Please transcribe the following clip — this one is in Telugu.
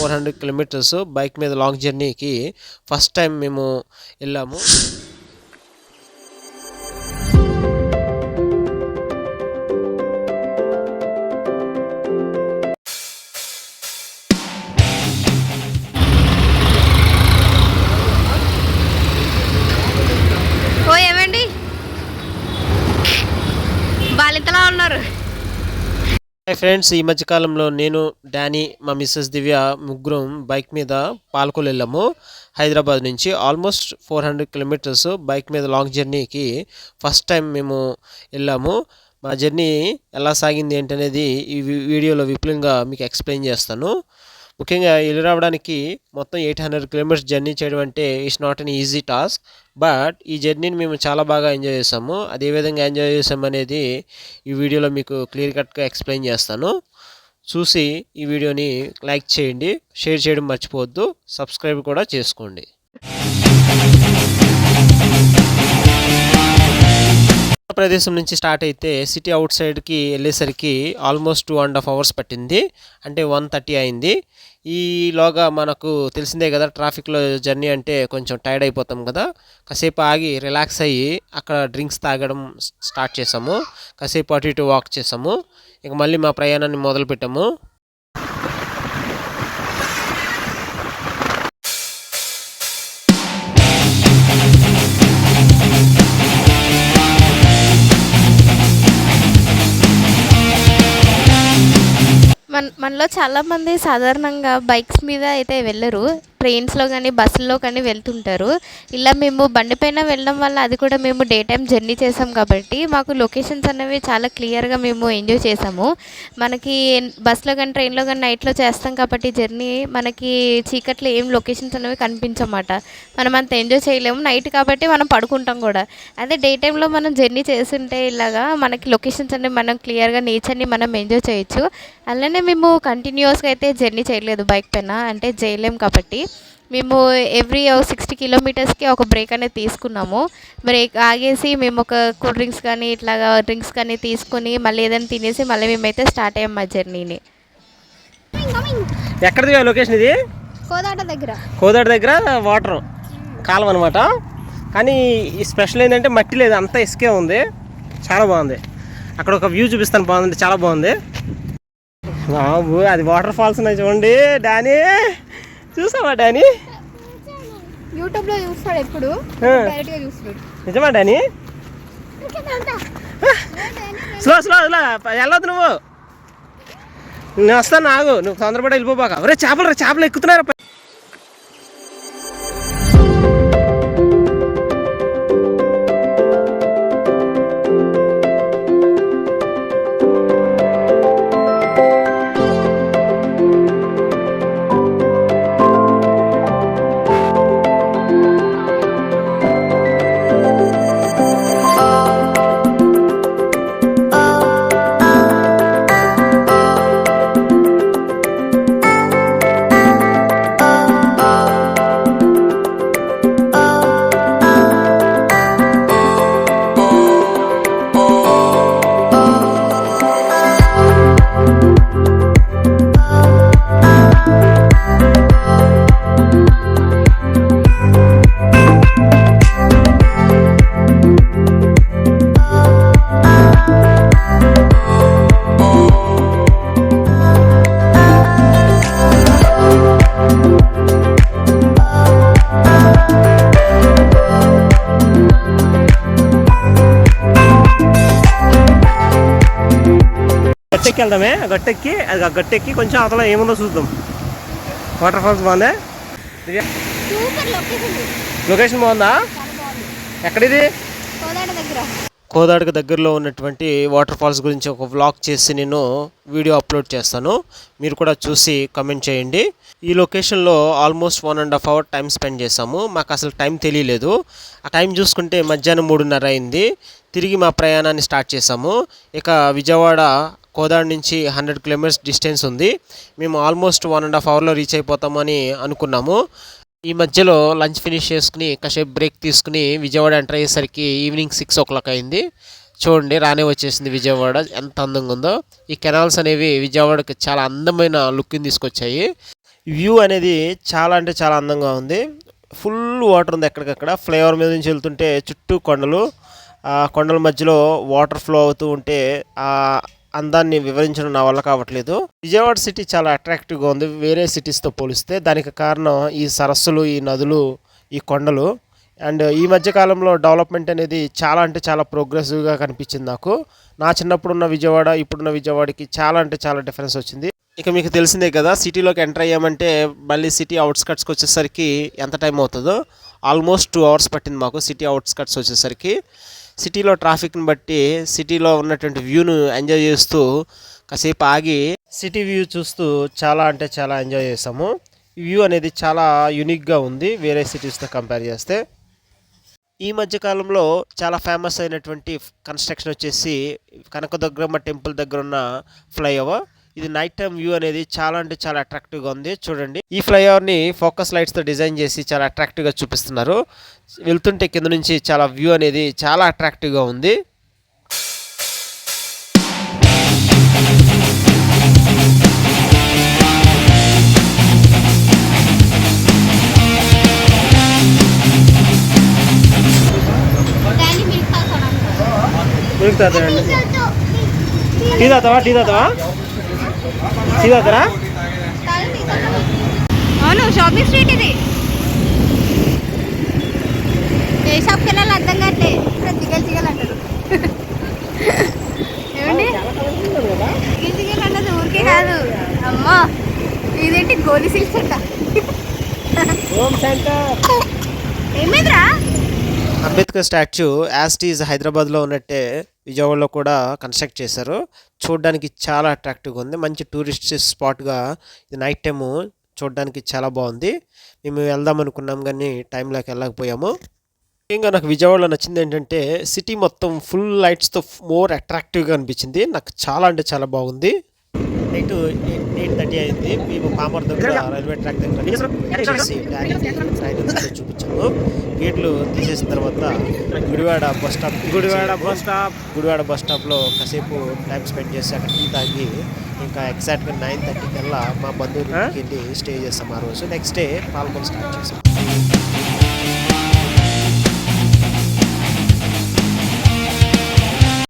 400 కిలోమీటర్స్ బైక్ మీద లాంగ్ జర్నీకి ఫస్ట్ టైం మేము వెళ్ళాము. హాయ్ ఫ్రెండ్స్, ఈ మధ్యకాలంలో నేను, డానీ, మా మిస్సెస్ దివ్య ముగ్గురం బైక్ మీద పాలకొల్లు వెళ్ళాము. హైదరాబాద్ నుంచి ఆల్మోస్ట్ 400 కిలోమీటర్స్ బైక్ మీద లాంగ్ జర్నీకి ఫస్ట్ టైం మేము వెళ్ళాము. మా జర్నీ ఎలా సాగింది ఏంటనేది ఈ వీడియోలో విపులంగా మీకు ఎక్స్ప్లెయిన్ చేస్తాను. ముఖ్యంగా వెళ్ళి రావడానికి మొత్తం 800 కిలోమీటర్స్ జర్నీ చేయడం అంటే it's not an easy task. But ఈ జర్నీని మేము చాలా బాగా ఎంజాయ్ చేసాము. అది ఏ విధంగా ఎంజాయ్ చేసాము అనేది ఈ వీడియోలో మీకు క్లియర్ కట్గా ఎక్స్ప్లెయిన్ చేస్తాను. చూసి ఈ వీడియోని లైక్ చేయండి, షేర్ చేయడం మర్చిపోవద్దు, సబ్స్క్రైబ్ కూడా చేసుకోండి. ప్రదేశం నుంచి స్టార్ట్ అయితే సిటీ అవుట్ సైడ్కి వెళ్ళేసరికి ఆల్మోస్ట్ 2.5 hours పట్టింది, అంటే 1:30 అయింది. ఈలోగా మనకు తెలిసిందే కదా, ట్రాఫిక్లో జర్నీ అంటే కొంచెం టైర్డ్ అయిపోతాం కదా. కాసేపు ఆగి రిలాక్స్ అయ్యి అక్కడ డ్రింక్స్ తాగడం స్టార్ట్ చేసాము. కాసేపు అటు ఇటు వాక్ చేసాము. ఇక మళ్ళీ మా ప్రయాణాన్ని మొదలుపెట్టాము. మనలో చాలామంది సాధారణంగా బైక్స్ మీద అయితే వెళ్ళరు, ట్రైన్స్లో కానీ బస్సుల్లో కానీ వెళ్తుంటారు. ఇలా మేము బండి పైన వెళ్ళడం వల్ల, అది కూడా మేము డే టైం జర్నీ చేసాం కాబట్టి మాకు లొకేషన్స్ అనేవి చాలా క్లియర్గా మేము ఎంజాయ్ చేసాము. మనకి బస్సులో కానీ ట్రైన్లో కానీ నైట్లో చేస్తాం కాబట్టి జర్నీ, మనకి చీకట్లో ఏం లొకేషన్స్ అనేవి కనిపించమాట. మనం అంత ఎంజాయ్ చేయలేము. నైట్ కాబట్టి మనం పడుకుంటాం కూడా. అదే డే టైంలో మనం జర్నీ చేస్తుంటే ఇలాగా మనకి లొకేషన్స్ అనేవి మనం క్లియర్గా నేచర్ని మనం ఎంజాయ్ చేయొచ్చు. అలానే మేము కంటిన్యూస్గా అయితే జర్నీ చేయలేదు బైక్ పైన, అంటే చేయలేము కాబట్టి మేము ఎవ్రీ 60 కిలోమీటర్స్కి ఒక బ్రేక్ అనేది తీసుకున్నాము. బ్రేక్ ఆగేసి మేము ఒక కూల్ డ్రింక్స్ కానీ ఇట్లాగా డ్రింక్స్ కానీ తీసుకుని మళ్ళీ ఏదైనా తినేసి మళ్ళీ మేమైతే స్టార్ట్ అయ్యాం మా జర్నీని. ఎక్కడిది లొకేషన్ ఇది? కోదాడ దగ్గర వాటర్ కాలం అనమాట. కానీ ఈ స్పెషల్ ఏంటంటే మట్టి లేదు, అంతా ఇసుకే ఉంది. చాలా బాగుంది. అక్కడ ఒక వ్యూ చూపిస్తాను, బాగుంది, చాలా బాగుంది. బాబు, అది వాటర్ ఫాల్స్ ఉన్నాయి చూడండి. డానీ చూసావా? డానీ యూట్యూబ్లో చూస్తాడు ఎప్పుడు, నిజమా డానీ? స్లో స్లో వెళ్ళొద్దు నువ్వు, నేను వస్తాను, ఆగు, నువ్వు తొందరపడి వెళ్ళిపోబాక. ఒరే చేపలు ఎక్కుతున్నారు. గట్టెక్కి వెళ్దామే. గట్టెక్కి కొంచెం అవతల ఏముందో చూద్దాం. వాటర్ ఫాల్స్ బాగుందా? లొకేషన్ బాగుందా? ఎక్కడిది? కోదాడకు దగ్గరలో ఉన్నటువంటి వాటర్ ఫాల్స్ గురించి ఒక వ్లాగ్ చేసి నేను వీడియో అప్లోడ్ చేస్తాను. మీరు కూడా చూసి కమెంట్ చేయండి. ఈ లొకేషన్లో ఆల్మోస్ట్ 1.5 hour టైం స్పెండ్ చేసాము. మాకు అసలు టైం తెలియలేదు. ఆ టైం చూసుకుంటే మధ్యాహ్నం 3:30 అయింది. తిరిగి మా ప్రయాణాన్ని స్టార్ట్ చేసాము. ఇక విజయవాడ కోదాడ నుంచి 100 kilometers డిస్టెన్స్ ఉంది. మేము ఆల్మోస్ట్ 1.5 hourలో రీచ్ అయిపోతామని అనుకున్నాము. ఈ మధ్యలో లంచ్ ఫినిష్ చేసుకుని కాసేపు బ్రేక్ తీసుకుని విజయవాడ ఎంటర్ అయ్యేసరికి ఈవినింగ్ 6 o'clock అయింది. చూడండి, రానే వచ్చేసింది విజయవాడ. ఎంత అందంగా ఉందో. ఈ కెనాల్స్ అనేవి విజయవాడకి చాలా అందమైన లుక్ని తీసుకొచ్చాయి. వ్యూ అనేది చాలా అంటే చాలా అందంగా ఉంది. ఫుల్ వాటర్ ఉంది ఎక్కడికక్కడ. ఫ్లైఓవర్ మీద నుంచి వెళ్తుంటే చుట్టూ కొండలు, ఆ కొండల మధ్యలో వాటర్ ఫ్లో అవుతూ ఉంటే ఆ అందాన్ని వివరించడం నా వల్ల కావట్లేదు. విజయవాడ సిటీ చాలా అట్రాక్టివ్గా ఉంది వేరే సిటీస్తో పోలిస్తే. దానికి కారణం ఈ సరస్సులు, ఈ నదులు, ఈ కొండలు. అండ్ ఈ మధ్య కాలంలో డెవలప్మెంట్ అనేది చాలా అంటే చాలా ప్రోగ్రెసివ్గా కనిపించింది నాకు. నా చిన్నప్పుడున్న విజయవాడ ఇప్పుడున్న విజయవాడకి చాలా అంటే చాలా డిఫరెన్స్ వచ్చింది. ఇక మీకు తెలిసిందే కదా, సిటీలోకి ఎంటర్ అయ్యామంటే మళ్ళీ సిటీ అవుట్స్కట్స్కి వచ్చేసరికి ఎంత టైం అవుతుందో. ఆల్మోస్ట్ 2 hours పట్టింది మాకు సిటీ అవుట్స్కట్స్ వచ్చేసరికి. సిటీలో ట్రాఫిక్ని బట్టి సిటీలో ఉన్నటువంటి వ్యూను ఎంజాయ్ చేస్తూ కాసేపు ఆగి సిటీ వ్యూ చూస్తూ చాలా అంటే చాలా ఎంజాయ్ చేసాము. ఈ వ్యూ అనేది చాలా యూనిక్గా ఉంది వేరే సిటీస్తో కంపేర్ చేస్తే. ఈ మధ్య కాలంలో చాలా ఫేమస్ అయినటువంటి కన్స్ట్రక్షన్ వచ్చేసి కనకదుర్గమ్మ టెంపుల్ దగ్గర ఉన్న ఫ్లైఓవర్. ఇది నైట్ టైం వ్యూ అనేది చాలా అంటే చాలా అట్రాక్టివ్గా ఉంది. చూడండి, ఈ ఫ్లైఓవర్ని ఫోకస్ లైట్స్తో డిజైన్ చేసి చాలా అట్రాక్టివ్గా చూపిస్తున్నారు. వెళ్తుంటే కింద నుంచి చాలా వ్యూ అనేది చాలా అట్రాక్టివ్గా ఉంది. టీ తాగుతావా? టీ తాగుతావా? టీ తాగుతారా? అవును, షాపింగ్ స్ట్రీట్ ఇది. ఏ షాప్కి వెళ్ళాలి అర్థం కావట్లే. జిగల్ జిగల్ అంటారు. ఏమండి జిగల్ జిగల్ అన్నది ఊరికే కాదు అమ్మా. ఇదేంటి గోలీ సిల్క్స్ అంట. ఏమైందిరా? అంబేద్కర్ స్టాచ్యూ యాజ్ టీజ్ హైదరాబాద్లో ఉన్నట్టే విజయవాడలో కూడా కన్స్ట్రక్ట్ చేశారు. చూడడానికి చాలా అట్రాక్టివ్గా ఉంది. మంచి టూరిస్ట్ స్పాట్గా ఇది నైట్ టైము చూడడానికి చాలా బాగుంది. మేము వెళ్దాం అనుకున్నాం కానీ టైంలోకి వెళ్ళకపోయాము. ముఖ్యంగా నాకు విజయవాడలో నచ్చింది ఏంటంటే సిటీ మొత్తం ఫుల్ లైట్స్తో మోర్ అట్రాక్టివ్గా అనిపించింది. నాకు చాలా అంటే చాలా బాగుంది. నైట్ 8:30 అయింది. మేము పామర్ దగ్గర రైల్వే ట్రాక్ దగ్గర చేసి ట్రైన్ చూపించాము. గేట్లు తీసేసిన తర్వాత గుడివాడ బస్ స్టాప్లో కాసేపు టైం స్పెండ్ చేసి అక్కడ టీ తాగి ఇంకా ఎగ్జాక్ట్గా 9:30 కల్లా మా బంధువులకి వెళ్ళి స్టే చేస్తాం. ఆ రోజు నెక్స్ట్ డే పాల్గొని స్టార్ట్ చేసాం.